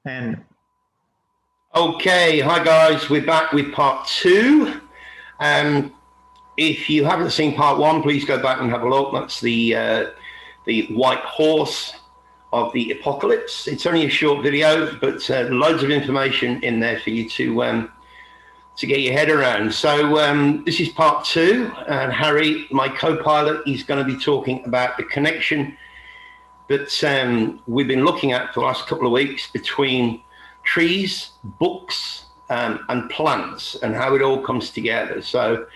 And okay, hi guys, we're back with part two. If you haven't seen part one, please go back and have a look. That's the white horse of the apocalypse. It's only a short video, but loads of information in there for you to get your head around. So this is part two, and Harry, my co-pilot, is going to be talking about the connection that we've been looking at for the last couple of weeks between trees, books, and plants, and how it all comes together. So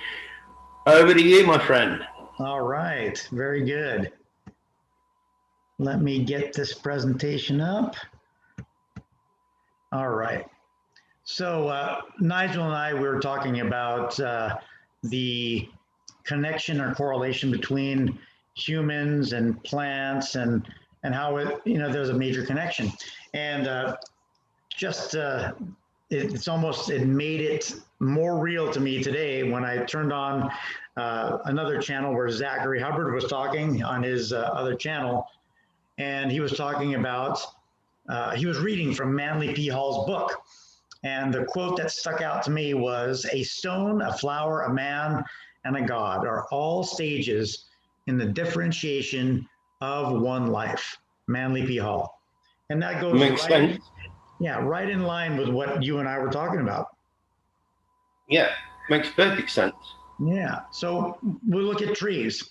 over to you, my friend. all right, very good. Let me get this presentation up. All right. So Nigel and I were talking about the connection or correlation between humans and plants, and how there's a major connection, and it made it more real to me today when I turned on another channel where Zachary Hubbard was talking on his other channel, and he was talking about he was reading from Manly P. Hall's book. And the quote that stuck out to me was, "A stone, a flower, a man, and a God are all stages in the differentiation of one life." Manly P. Hall. And that goes right in line with what you and I were talking about. Yeah, makes perfect sense. Yeah, so we look at trees.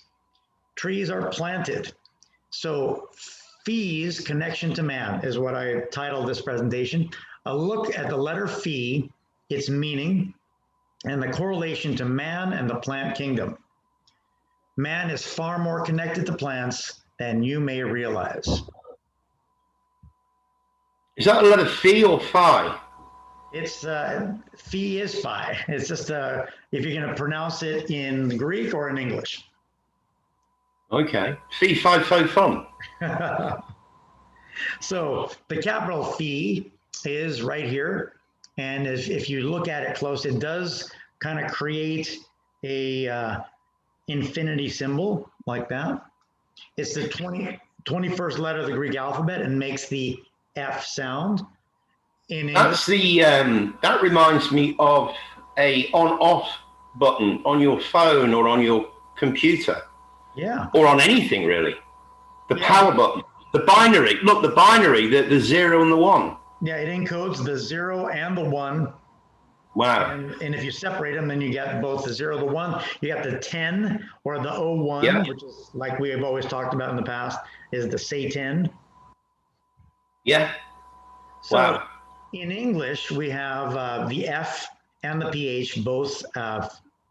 Trees are planted. So Phi's connection to man is what I titled this presentation. A look at the letter Phi, its meaning, and the correlation to man and the plant kingdom. Man is far more connected to plants than you may realize. Is that a letter Phi or Phi? It's Phi is Phi. It's just if you're going to pronounce it in Greek or in English. Okay. Phi, Phi, Pho, Fun. So the capital Phi is right here, and if you look at it close, it does kind of create a infinity symbol like that. It's the 21st letter of the Greek alphabet and makes the F sound. That's that reminds me of a on-off button on your phone or on your computer. Yeah. Or on anything really. The power button, the binary. Look, the binary, the 0 and the 1. Yeah, it encodes the 0 and the 1. Wow. And if you separate them, then you get both the 0, the 1. You got the 10 or the 01, which is like we have always talked about in the past, is the Satan. Yeah. So wow. In English, we have the F and the PH both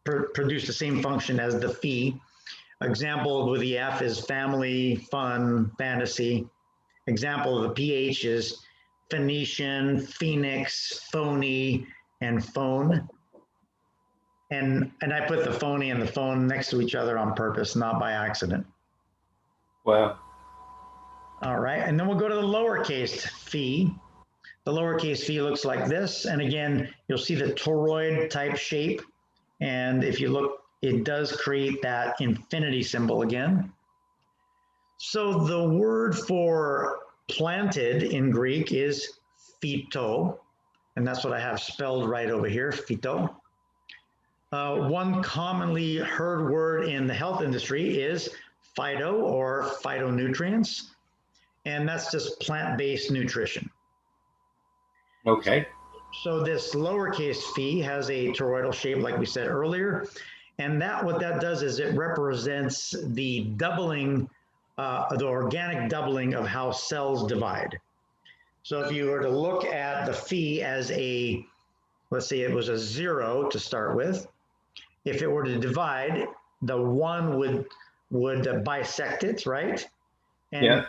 produce the same function as the Phi. Example with the F is family, fun, fantasy. Example of the PH is Phoenician, Phoenix, phony, and phone. And I put the phony and the phone next to each other on purpose, not by accident. Wow. All right, and then we'll go to the lowercase Phi. The lowercase Phi looks like this. And again, you'll see the toroid type shape. And if you look, it does create that infinity symbol again. So the word for planted in Greek is phyto, and that's what I have spelled right over here, phyto. One commonly heard word in the health industry is phyto or phytonutrients, and that's just plant-based nutrition. Okay. So this lowercase Phi has a toroidal shape, like we said earlier, and what that does is it represents the doubling, the organic doubling of how cells divide. So if you were to look at the Phi as let's say it was a 0 to start with, if it were to divide, the 1 would bisect it, right? And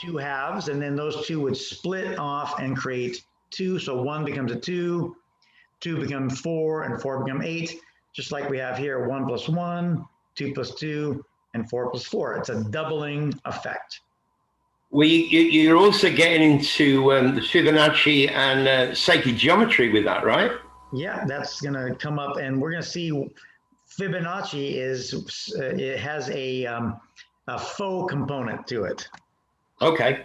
2 halves, and then those 2 would split off and create 2. So 1 becomes a 2, 2 becomes 4, and 4 become 8. Just like we have here, 1 plus 1, 2 plus 2, and 4 plus 4. It's a doubling effect. Well, you're also getting into the Fibonacci and sacred geometry with that, right? Yeah, that's going to come up, and we're going to see Fibonacci it has a faux component to it. Okay.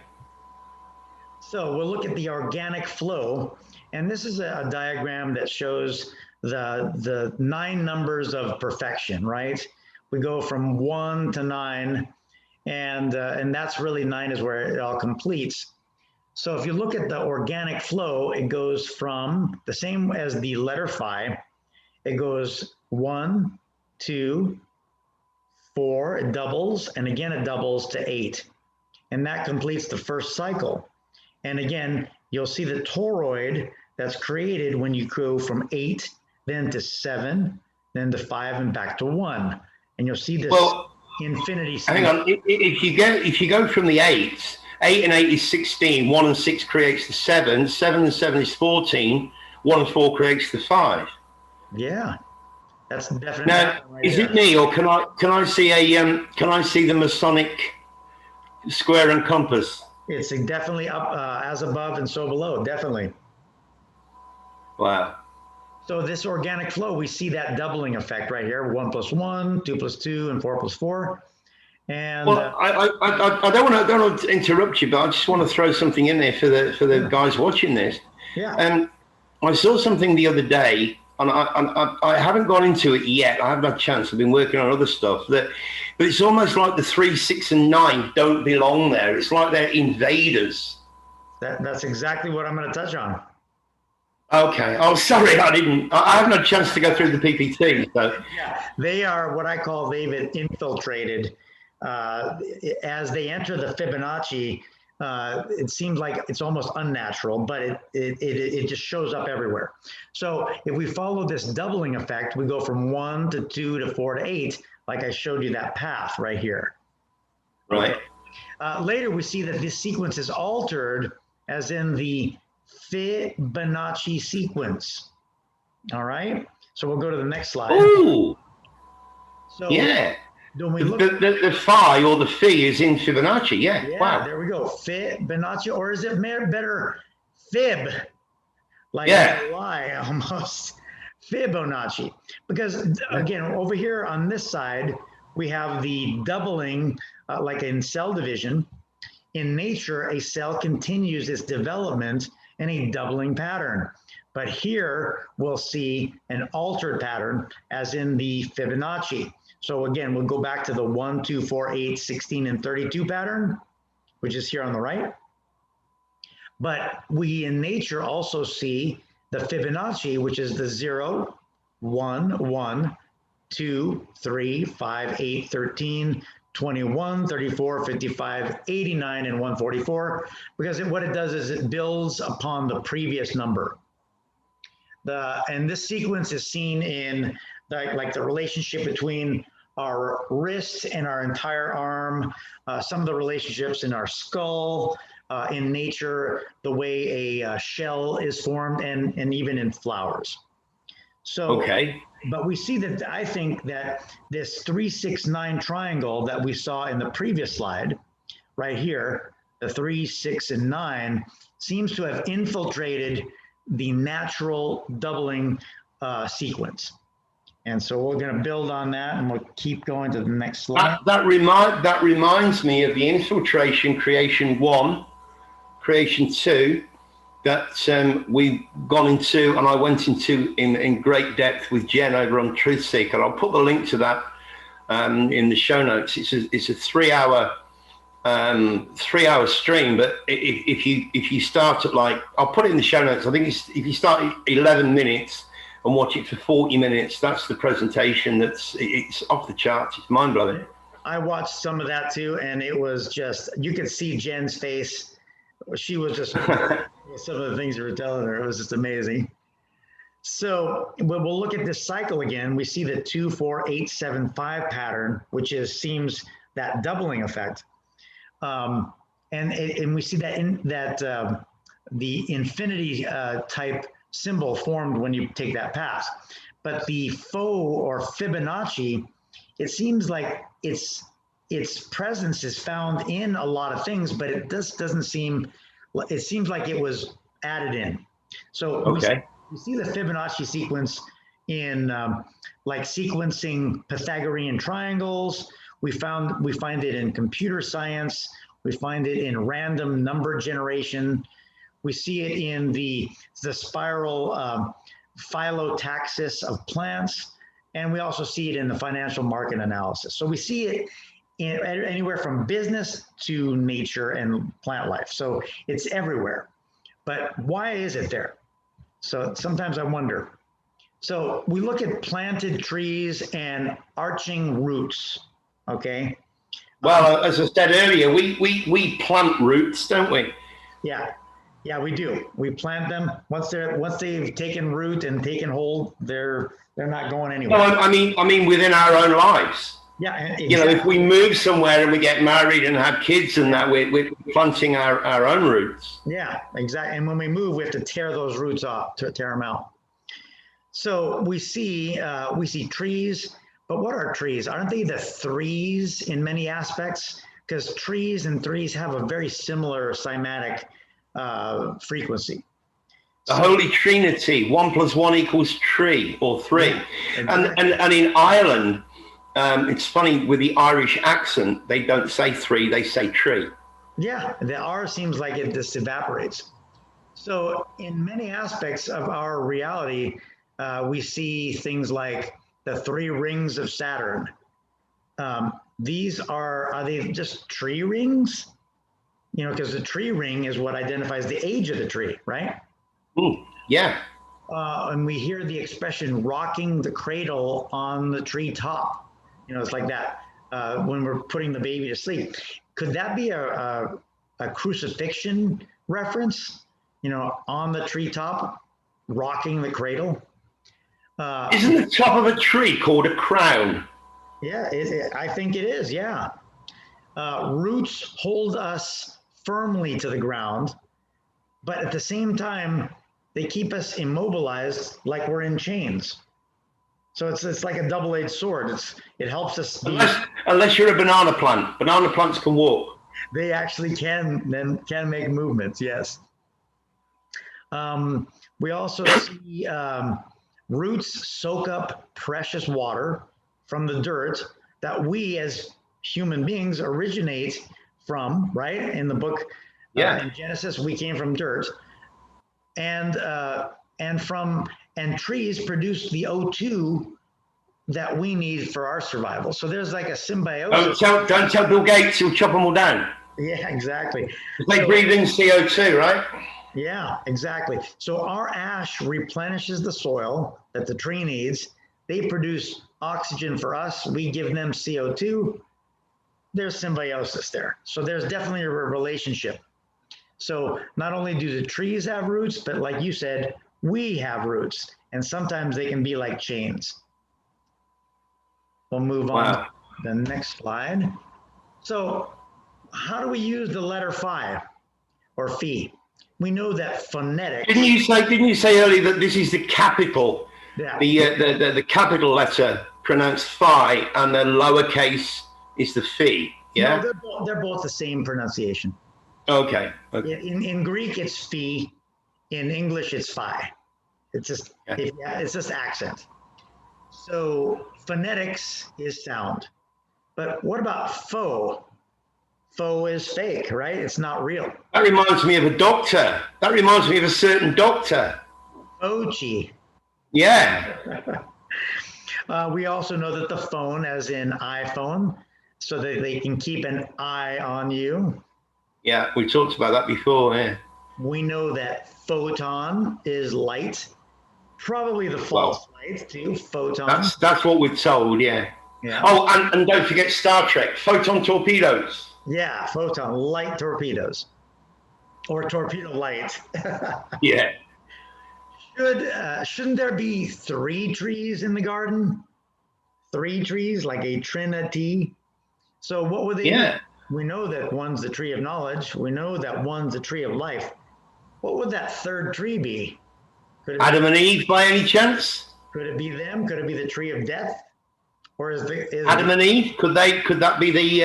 So we'll look at the organic flow, and this is a diagram that shows the 9 numbers of perfection, right? We go from 1 to 9, and that's really 9 is where it all completes. So if you look at the organic flow, it goes from the same as the letter phi. It goes 1, 2, 4, it doubles, and again it doubles to 8. And that completes the first cycle. And again, you'll see the toroid that's created when you go from 8, then to 7, then to 5, and back to 1. And you'll see this infinity. Hang on, if you go from the 8 and 8 is 16, 1 and 6 creates the 7, 7 and 7 is 14, 1 and 4 creates the 5. Yeah, that's definitely. Now, right is it me, or can I see the Masonic square and compass? It's definitely up, as above and so below, definitely. Wow. So this organic flow, we see that doubling effect right here: 1 plus 1, 2 plus 2, and 4 plus 4. And well, I don't want to interrupt you, but I just want to throw something in there for the guys watching this. Yeah. I saw something the other day, and I haven't gone into it yet. I haven't had a chance. I've been working on other stuff. But it's almost like the 3, 6, and 9 don't belong there. It's like they're invaders. That's exactly what I'm going to touch on. Okay. Oh, sorry, I haven't had a chance to go through the PPT. So yeah, they are what I call they've infiltrated. As they enter the Fibonacci, it seems like it's almost unnatural, but it just shows up everywhere. So if we follow this doubling effect, we go from 1 to 2 to 4 to 8, like I showed you that path right here. Right. Later, we see that this sequence is altered, as in the Fibonacci sequence. All right. So we'll go to the next slide. Ooh. So yeah. When we look the phi or the phi is in Fibonacci. Yeah. Wow. There we go. Fibonacci, or is it better fib? Like lie almost. Fibonacci. Because again, over here on this side, we have the doubling, like in cell division. In nature, a cell continues its development in a doubling pattern. But here we'll see an altered pattern, as in the Fibonacci. So again, we'll go back to the 1, 2, 4, 8, 16, and 32 pattern, which is here on the right. But we in nature also see the Fibonacci, which is the 0, 1, 1, 2, 3, 5, 8, 13, 21, 34, 55, 89, and 144, because what it does is it builds upon the previous number. And this sequence is seen in like the relationship between our wrist and our entire arm, some of the relationships in our skull, in nature, the way a shell is formed, and even in flowers. So, okay. But we see that, I think that this 3, 6, 9 triangle that we saw in the previous slide, right here, the 3, 6, and 9, seems to have infiltrated the natural doubling sequence. And so we're going to build on that, and we'll keep going to the next slide. That reminds me of the infiltration creation 1, creation 2, that we've gone into, and I went into in great depth with Jen over on TruthSeeker. I'll put the link to that in the show notes. It's a 3-hour 3-hour stream, but if you start at, like, I'll put it in the show notes. I think if you start at 11 minutes and watch it for 40 minutes, that's the presentation. It's off the charts. It's mind blowing. I watched some of that too, and it was just, you could see Jen's face. She was just some of the things you were telling her. It was just amazing. So when we'll look at this cycle again, we see the 2, 4, 8, 7, 5 pattern, which seems that doubling effect. And we see that the infinity type symbol formed when you take that path. But the faux or Fibonacci, it seems like its presence is found in a lot of things, but it doesn't seem, it seems like it was added in. So okay. we see the Fibonacci sequence in like sequencing Pythagorean triangles. We find it in computer science. We find it in random number generation. We see it in the spiral phyllotaxis of plants, and we also see it in the financial market analysis. So we see it in anywhere from business to nature and plant life. So it's everywhere. But why is it there? So sometimes I wonder. So we look at planted trees and arching roots, okay? Well, as I said earlier, we plant roots, don't we? Yeah, we do. We plant them. Once they've taken root and taken hold, they're not going anywhere. No, I mean within our own lives. Yeah, exactly. You know, if we move somewhere and we get married and have kids and that, we're planting our own roots. Yeah, exactly. And when we move, we have to tear those roots off, to tear them out. So we see trees, but what are trees? Aren't they the threes in many aspects? Because trees and threes have a very similar cymatic frequency. The Holy Trinity, 1 + 1 = 3 or 3. Yeah, exactly. And in Ireland, it's funny, with the Irish accent, they don't say 3, they say tree. Yeah, the R seems like it just evaporates. So in many aspects of our reality, we see things like the 3 rings of Saturn. These are they just tree rings? You know, because the tree ring is what identifies the age of the tree, right? Ooh, yeah. And we hear the expression rocking the cradle on the tree top. You know, it's like that when we're putting the baby to sleep. Could that be a crucifixion reference? You know, on the treetop, rocking the cradle. Isn't the top of a tree called a crown? Yeah, I think it is. Yeah. Roots hold us firmly to the ground, but at the same time, they keep us immobilized like we're in chains. So it's like a double-edged sword. It helps us. Unless you're a banana plant. Banana plants can walk. They actually can make movements. Yes. We also see roots soak up precious water from the dirt that we as human beings originate from, right? In the book, in Genesis, we came from dirt, and trees produce the O2 that we need for our survival. So there's like a symbiosis. Don't tell Bill Gates, he'll chop them all down. Yeah, exactly. They breathe in CO2, right? Yeah, exactly. So our ash replenishes the soil that the tree needs. They produce oxygen for us. We give them CO2. There's symbiosis there. So there's definitely a relationship. So not only do the trees have roots, but like you said, we have roots. And sometimes they can be like chains. We'll move on to the next slide. So how do we use the letter phi or phi? We know that phonetics. Didn't you say earlier that this is the capital? Yeah. The capital letter pronounced phi, and the lowercase is the phi. Yeah. No, they're both the same pronunciation. Okay. In Greek, it's phi. In English, it's phi. It's just it's just accent. So phonetics is sound, but what about faux? Faux is fake, right? It's not real. That reminds me of a doctor. That reminds me of a certain doctor. Fauci. Yeah. We also know that the phone, as in iPhone, so that they can keep an eye on you. Yeah, we talked about that before. Yeah. We know that photon is light, probably the false light too. Photon. That's what we're told. Yeah. Oh, and don't forget Star Trek. Photon torpedoes. Yeah, photon light torpedoes, or torpedo light. Yeah. Shouldn't there be 3 trees in the garden? 3 trees, like a trinity. So what would they be? We know that one's the tree of knowledge. We know that one's the tree of life. What would that 3rd tree be? Adam and Eve, by any chance? Could it be them? Could it be the tree of death? Or is Adam and Eve? Could that be the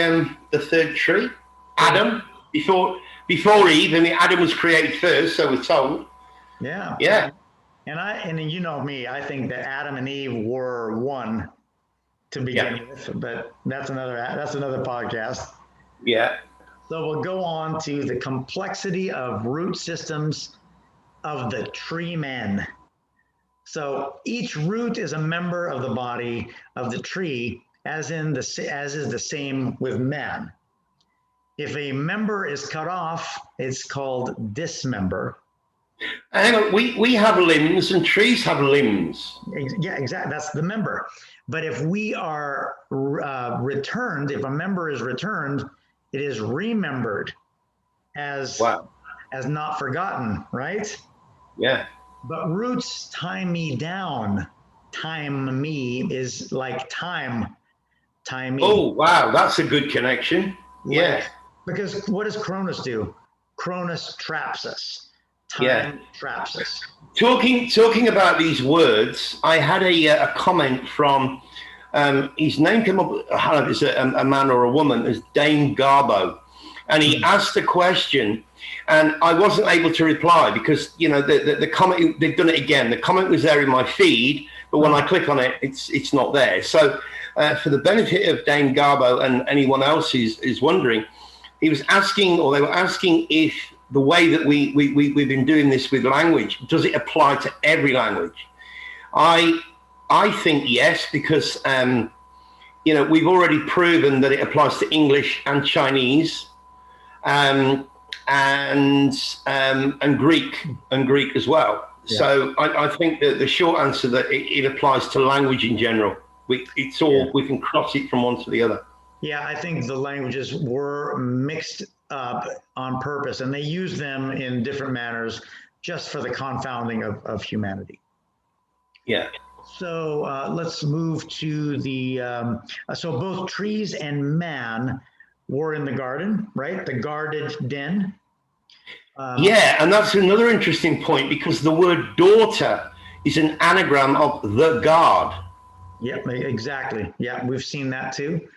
3rd tree? Adam before Eve. I mean, Adam was created first, so we're told. Yeah. Yeah. And you know me, I think that Adam and Eve were one to begin with, but that's another podcast. Yeah. So we'll go on to the complexity of root systems of the tree men. So each root is a member of the body of the tree, as is the same with man. If a member is cut off, it's called dismember. Hang on, we have limbs and trees have limbs. Yeah, exactly. That's the member. But if we are returned, if a member is returned, it is remembered as not forgotten, right? Yeah. But roots tie me down. Time me is like time. Time me. Oh, wow. That's a good connection. Yeah. Because what does Cronus do? Cronus traps us. Time traps us. Talking about these words, I had a comment from, his name came up, I don't know if it's a man or a woman, as Dane Garbo. And he asked a question, and I wasn't able to reply because, you know, the comment, they've done it again. The comment was there in my feed, but when I click on it, it's not there. So for the benefit of Dane Garbo and anyone else who's wondering, he was asking, or they were asking, if the way that we've been doing this with language, does it apply to every language? I think yes, because, you know, we've already proven that it applies to English and Chinese, and Greek as well. Yeah. So I think that the short answer that it applies to language in general. We can cross it from one to the other. Yeah, I think the languages were mixed up on purpose, and they used them in different manners just for the confounding of humanity. Yeah. So let's move to the, so both trees and man were in the garden, right? The guarded den. Yeah, and that's another interesting point because the word daughter is an anagram of the guard. Yep, exactly. Yeah, we've seen that too.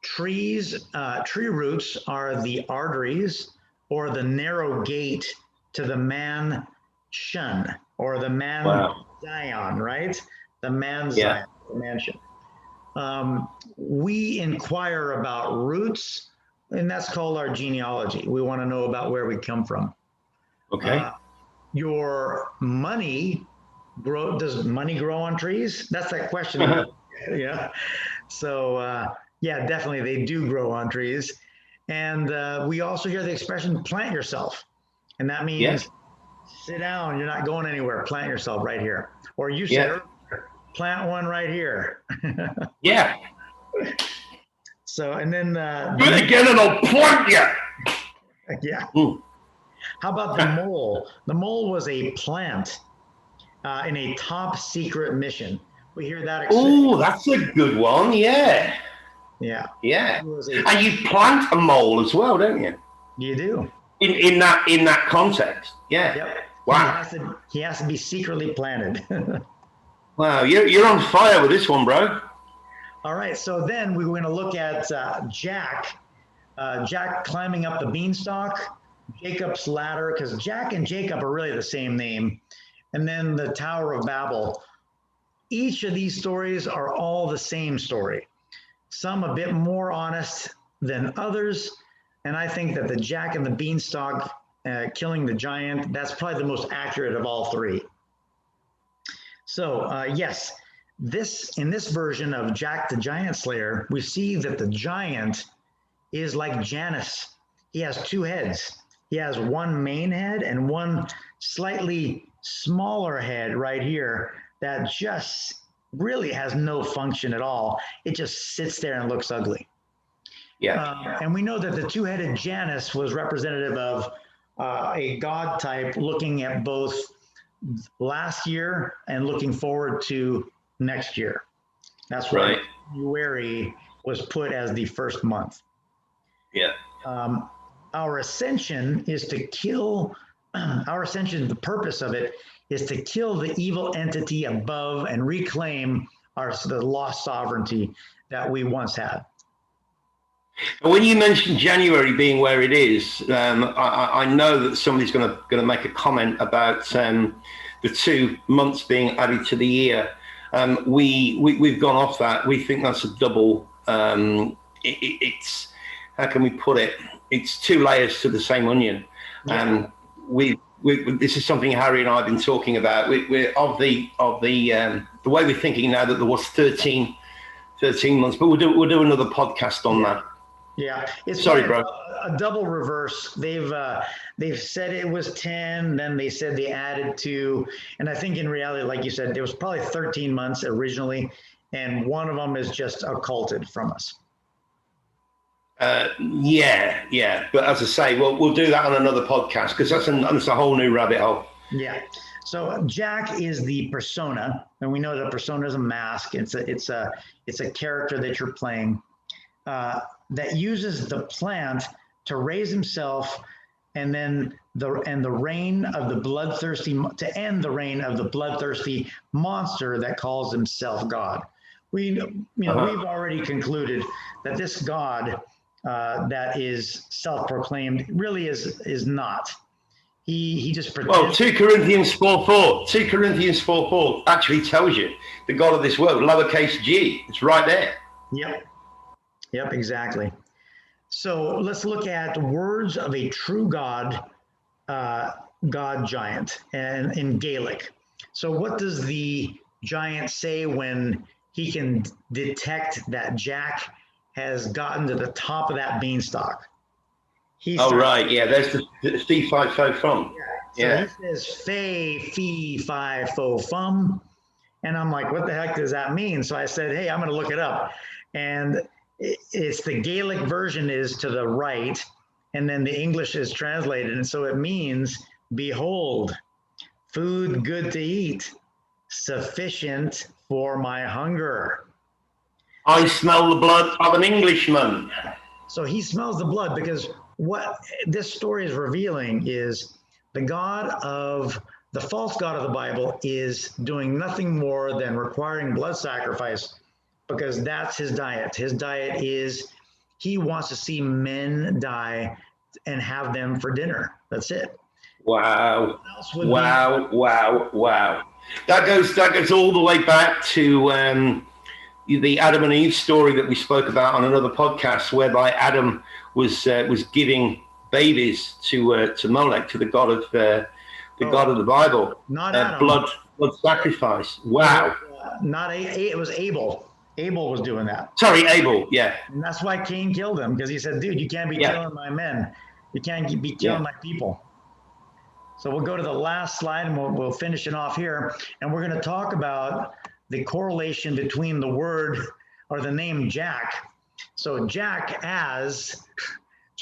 Trees, tree roots are the arteries or the narrow gate to the man shun or the man Zion, right? The man Zion, the mansion. We inquire about roots, and that's called our genealogy. We want to know about where we come from. Okay. Your money does money grow on trees? That's that question. Yeah. So yeah, definitely they do grow on trees. And we also hear the expression plant yourself. And that means sit down, you're not going anywhere, plant yourself right here. Or you said plant one right here. Yeah. So, and then do it again and I'll plant you. Yeah. How about the mole? The mole was a plant in a top secret mission. We hear that. Oh, that's a good one. Yeah. Yeah. Yeah. And you plant a mole as well, don't you? You do. In that context. Yeah. Yep. Wow. He has to be secretly planted. Wow, you're on fire with this one, bro. All right, so then we're going to look at Jack climbing up the beanstalk, Jacob's ladder, because Jack and Jacob are really the same name, and then the Tower of Babel. Each of these stories are all the same story, some a bit more honest than others, and I think that the Jack and the beanstalk killing the giant, that's probably the most accurate of all three. So yes, in this version of Jack the Giant Slayer, we see that the giant is like Janus. He has two heads. He has one main head and one slightly smaller head right here that just really has no function at all. It just sits there and looks ugly. Yeah. And we know that the two-headed Janus was representative of a god type looking at both last year and looking forward to next year. That's why February was put as the first month. Yeah. Our ascension is to kill, the purpose of it is to kill the evil entity above and reclaim the lost sovereignty that we once had. When you mentioned January being where it is, I know that somebody's going to make a comment about the 2 months being added to the year. We've gone off that. We think that's a double. It's, how can we put it? it's two layers to the same onion. Yeah. This is something Harry and I have been talking about. We're of the way we're thinking now that there was 13 months, but we'll do another podcast on that. Yeah, it's sorry, bro. A double reverse. They've said it was 10, then they said they added 2, and I think in reality, like you said, there was probably 13 months originally, and one of them is just occulted from us. Yeah. But as I say, we'll do that on another podcast because that's a whole new rabbit hole. Yeah. So Jack is the persona, and we know that persona is a mask. It's a character that you're playing that uses the plant to raise himself, and then the reign of the bloodthirsty to end the reign of the bloodthirsty monster that calls himself God. We've already concluded that this God that is self-proclaimed really is not. He just pretends. Well, 2 Corinthians 4:4. 2 Corinthians 4:4 actually tells you the God of this world, lowercase g. It's right there. Yep, exactly. So let's look at words of a true God, God giant, and in Gaelic. So what does the giant say when he can detect that Jack has gotten to the top of that beanstalk? Right, yeah, there's the fee, fi, fo, fum. Yeah. So he says fe, fee, fi, fo, fum. And I'm like, what the heck does that mean? So I said, hey, I'm going to look it up. And it's the Gaelic version is to the right, and then the English is translated. And so it means, behold, food good to eat, sufficient for my hunger. I smell the blood of an Englishman. So he smells the blood, because what this story is revealing is the false God of the Bible is doing nothing more than requiring blood sacrifice, because that's his diet. His diet is he wants to see men die and have them for dinner. That's it. Wow. That goes all the way back to the Adam and Eve story that we spoke about on another podcast, whereby Adam was giving babies to Molech, to the god of god of the Bible. Not Adam. Blood sacrifice. Wow. It was Abel. Abel was doing that. Sorry, Abel. Yeah. And that's why Cain killed him, because he said, "Dude, you can't be killing my men. You can't be killing my people." So we'll go to the last slide, and we'll finish it off here, and we're going to talk about the correlation between the word or the name Jack. So jackass,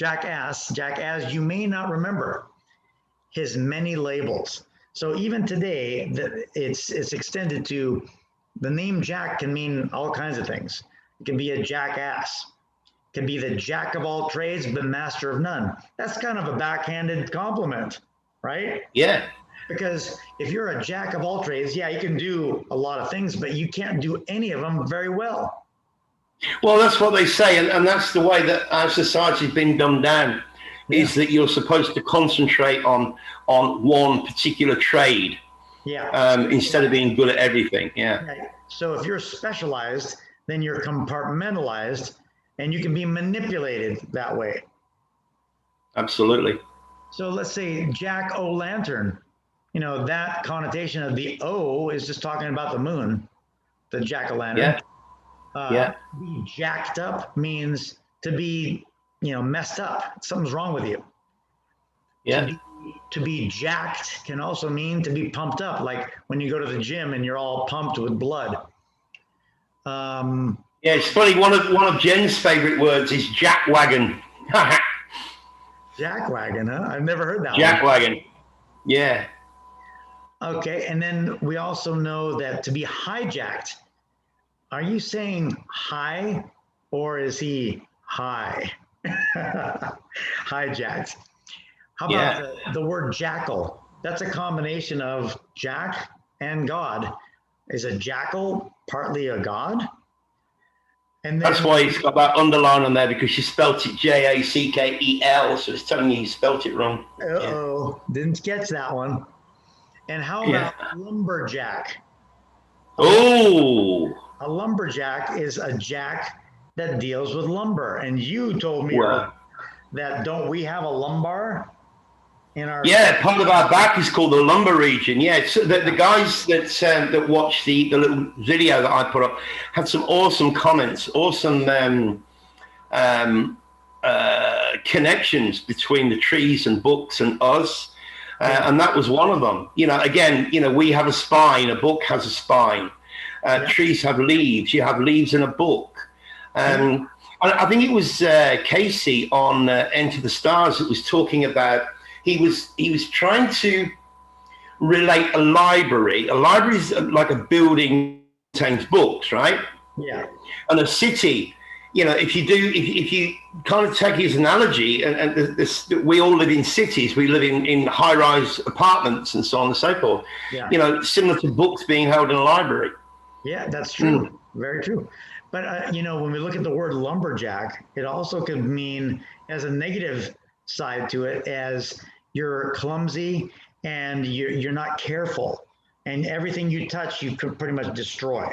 you may not remember his many labels. So even today, it's extended to the name Jack can mean all kinds of things. It can be a jackass. It can be the jack of all trades, but master of none. That's kind of a backhanded compliment, right? Yeah. Because if you're a jack of all trades, yeah, you can do a lot of things, but you can't do any of them very well. Well, that's what they say, and that's the way that our society's been dumbed down, is that you're supposed to concentrate on one particular trade, instead of being good at everything. Yeah. Right. So if you're specialized, then you're compartmentalized, and you can be manipulated that way. Absolutely. So let's say Jack O' Lantern. That connotation of the O is just talking about the moon, the jack-o'-lantern. Be jacked up means to be, messed up. Something's wrong with you. Yeah. To be jacked can also mean to be pumped up, like when you go to the gym and you're all pumped with blood. It's funny. One of Jen's favorite words is jackwagon. Jackwagon, huh? I've never heard that. Jackwagon. Yeah. Okay, and then we also know that to be hijacked, are you saying high, or is he high? Hijacked. How about the word jackal? That's a combination of Jack and God. Is a jackal partly a god? And then, that's why it's got that underline on there, because you spelt it Jackel, so it's telling you spelt it wrong. Didn't catch that one. And how about lumberjack? Oh, a lumberjack is a jack that deals with lumber. And you told me that don't we have a lumbar in our? Yeah, part of our back is called the lumbar region. Yeah, so the guys that watched the little video that I put up had some awesome comments, awesome connections between the trees and books and us. And that was one of them. You know, again, you know, we have a spine, a book has a spine. Trees have leaves, you have leaves in a book. I think it was Casey on Enter the Stars that was talking about, he was trying to relate a library. A library is like a building that contains books, right? Yeah. And a city, you know, if you kind of take his analogy, and we all live in cities, we live in high-rise apartments and so on and so forth. Yeah. You know, similar to books being held in a library. Yeah, that's true. Very true. But, you know, when we look at the word lumberjack, it also could mean, as a negative side to it, as you're clumsy and you're not careful, and everything you touch, you could pretty much destroy.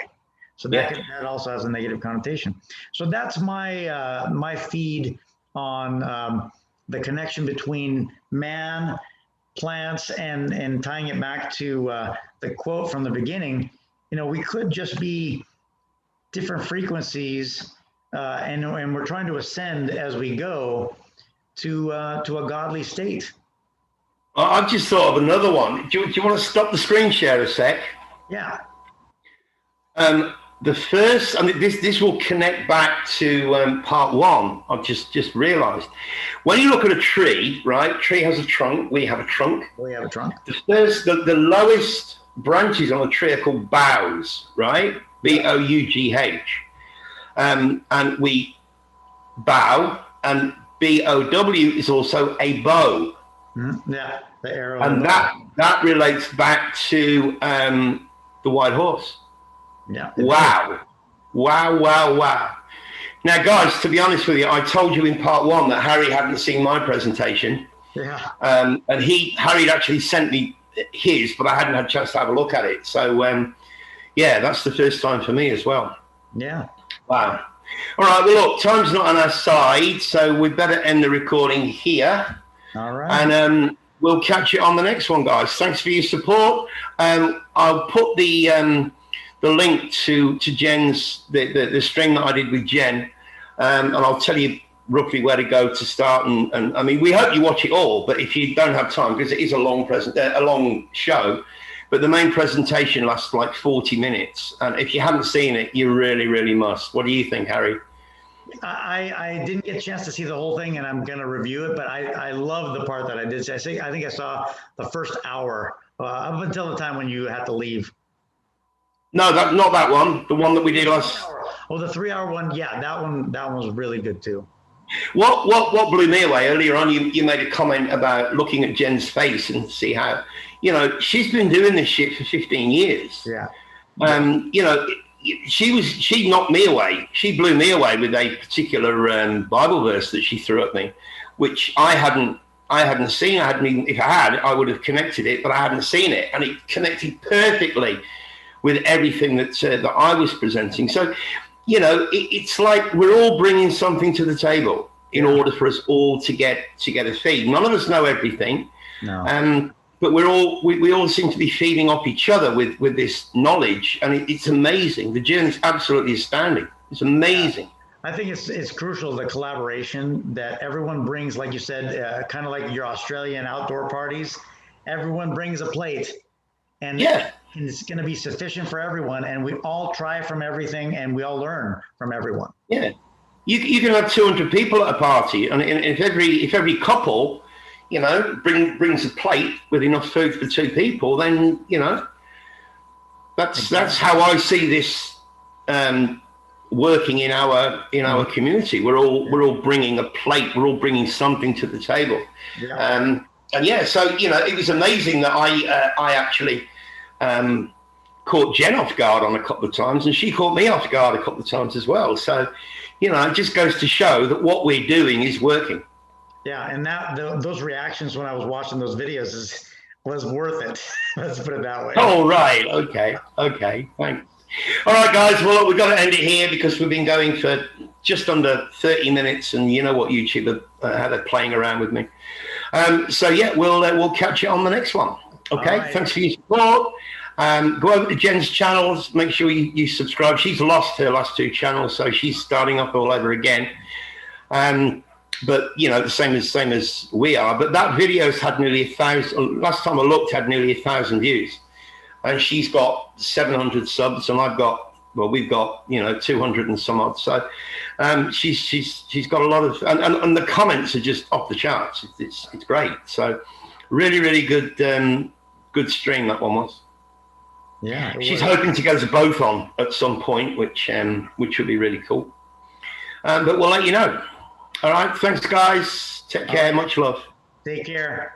So that also has a negative connotation. So that's my my feed on the connection between man, plants, and tying it back to the quote from the beginning. You know, we could just be different frequencies, and we're trying to ascend as we go to a godly state. I've just thought of another one. Do you want to stop the screen share a sec? Yeah. The first, I mean, this will connect back to part one. I've just realized. When you look at a tree, right? Tree has a trunk. We have a trunk. We have a trunk. The lowest branches on a tree are called boughs, right? B-O-U-G-H. And we bow, and B-O-W is also a bow. Mm-hmm. Yeah, the arrow. And that relates back to the white horse. Yeah. Wow. Now, guys, to be honest with you, I told you in part one that Harry hadn't seen my presentation. Yeah. And Harry actually sent me his, but I hadn't had a chance to have a look at it. So, yeah, that's the first time for me as well. Yeah. Wow. All right. Well, look, time's not on our side, so we better end the recording here. All right. And we'll catch you on the next one, guys. Thanks for your support. I'll put the link to Jen's the stream that I did with Jen, and I'll tell you roughly where to go to start. And I mean, we hope you watch it all, but if you don't have time, because it is a long show, but the main presentation lasts like 40 minutes, and if you haven't seen it, you really must. What do you think, Harry? I didn't get a chance to see the whole thing, and I'm going to review it, but I love the part that I did. I think I saw the first hour up until the time when you had to leave. No, not that one. The one that we did last. Oh, the 3-hour one. Yeah, that one was really good too. What blew me away earlier on? You made a comment about looking at Jen's face and see how, you know, she's been doing this shit for 15 years. Yeah. You know, she knocked me away. She blew me away with a particular Bible verse that she threw at me, which I hadn't seen. I hadn't even, if I had, I would have connected it, but I hadn't seen it, and it connected perfectly with everything that I was presenting. So, you know, it's like we're all bringing something to the table in order for us all to get a feed. None of us know everything, but we all seem to be feeding off each other with this knowledge, and it's amazing. The journey's absolutely astounding. It's amazing. I think it's crucial, the collaboration that everyone brings, like you said, kind of like your Australian outdoor parties. Everyone brings a plate, and it's going to be sufficient for everyone, and we all try from everything, and we all learn from everyone. Yeah, you can have 200 people at a party, and if every couple, you know, brings a plate with enough food for 2 people, then, you know, that's how I see this working in our community. We're all bringing a plate. We're all bringing something to the table. Yeah. And yeah, so, you know, it was amazing that I actually caught Jen off guard on a couple of times, and she caught me off guard a couple of times as well. So, you know, it just goes to show that what we're doing is working. Yeah, and those reactions when I was watching those videos was worth it. Let's put it that way. Oh, right. Okay. Thanks. All right, guys. Well, we've got to end it here because we've been going for just under 30 minutes, and you know what YouTube how they're playing around with me. So yeah, we'll catch you on the next one. Okay, right. Thanks for your support. Go over to Jen's channels. Make sure you subscribe. She's lost her last 2 channels, so she's starting up all over again. But you know, the same as we are. But that video's had nearly 1,000. Last time I looked, had nearly 1,000 views, and she's got 700 subs, and we've got 200 and some odd. So she's got a lot of, and the comments are just off the charts. It's great. So really good good stream that one was. Yeah, she's hoping to get us both on at some point, which would be really cool. But we'll let you know. All right, thanks guys. Take care. Much love. Take care.